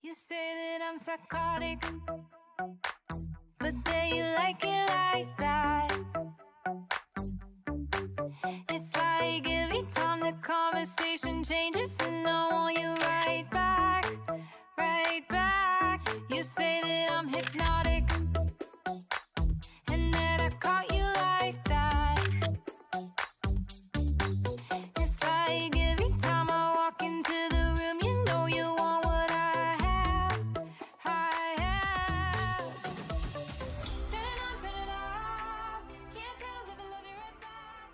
You say that I'm psychotic, but then you like it like that. It's like every time the conversation changes, and I want you right back, right back. You say that I'm hypnotic, and that I caught you like that. It's like every time I walk into the room, you know you want what I have, I have. Turn it on, turn it off. Can't tell if I love you right back.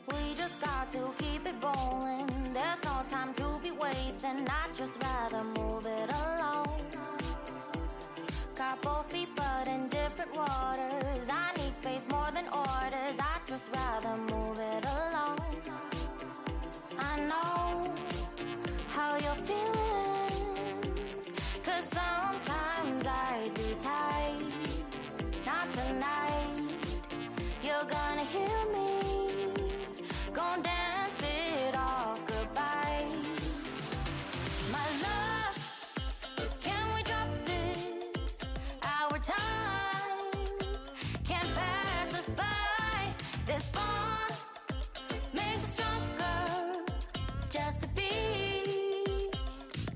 We just got to keep it rolling. There's no time to be wasting. I'd just rather move it along. Got both feet but in different waters. I need space more than orders. I'd just rather move it along. I know how you're feeling, 'cause sometimes I do tight. Not tonight. You're gonna hear me. Gon' dance it off goodbye. My love, can we drop this? Our time can't pass us by. This bond makes us stronger just to be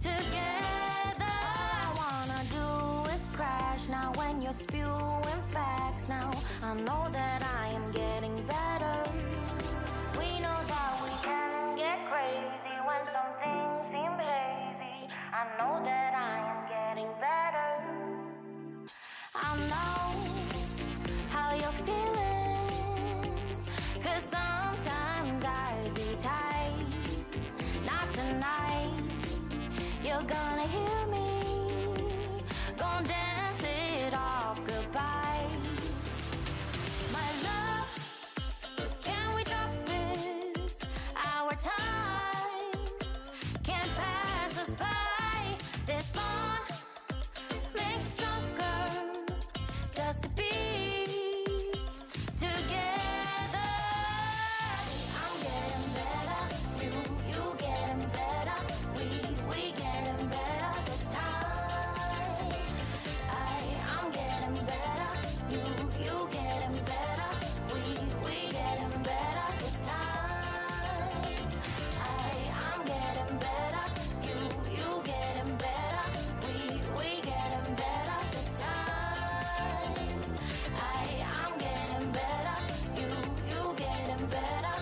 together. All I wanna do is crash now when you're spewing facts. Now I know that I am getting better. We know that we can get crazy when some things seem hazy. I know that I am getting better. I know how you're feeling, 'cause sometimes I be tight. Not tonight. You're gonna hear me. Gonna dance it off goodbye. My love, can we drop this? Our time can't pass us by. This bond makes us stronger just to be together. I'm getting better, you getting better. We getting better this time. I'm getting better, you getting better. We getting better this time. I'm getting better, you getting better. We getting better this time. I'm getting better, you getting better.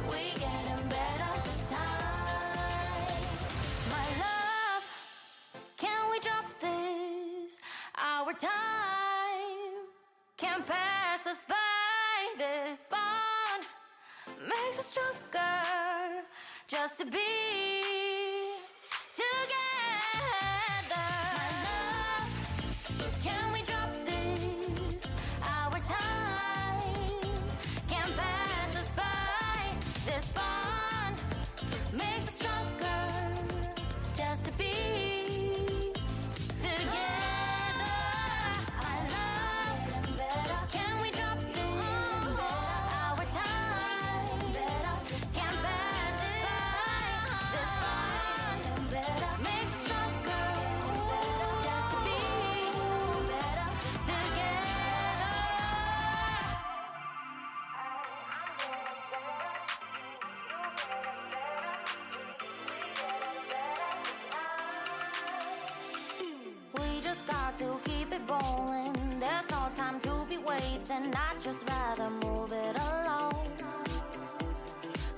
We getting better this time. My love, can we drop this? Our time can't pass us by. This bond makes us stronger just to be together. My love, can we drop this? Our time can't pass us by. This bond makes us stronger just to be together. I love, can we drop this? Our time can't pass us by. This bond makes us stronger just to be together. We just got to keep it rolling. There's no time to be wasting. I'd just rather move it along.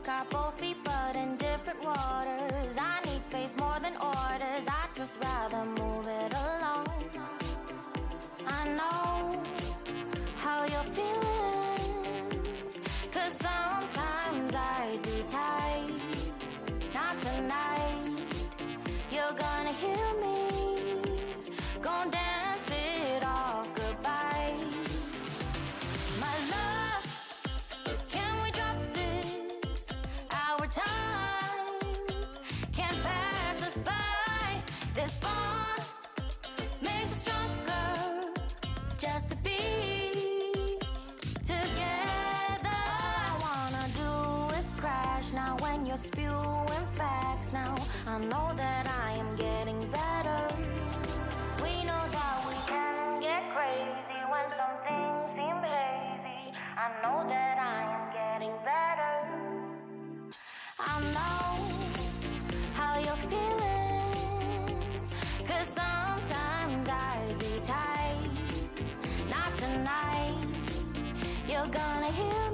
Got both feet but in different waters. I need space more than orders. I'd just rather move it along. I know how you're feeling, 'cause sometimes I do tight. Not tonight. You're gonna hear me. Gonna dance it off goodbye. My love, now when you're spewing facts. Now I know that I am getting better. We know that we can get crazy when some things seem hazy. I know that I am getting better. I know how you're feeling, 'cause sometimes I'd be tight. Not tonight, you're gonna hear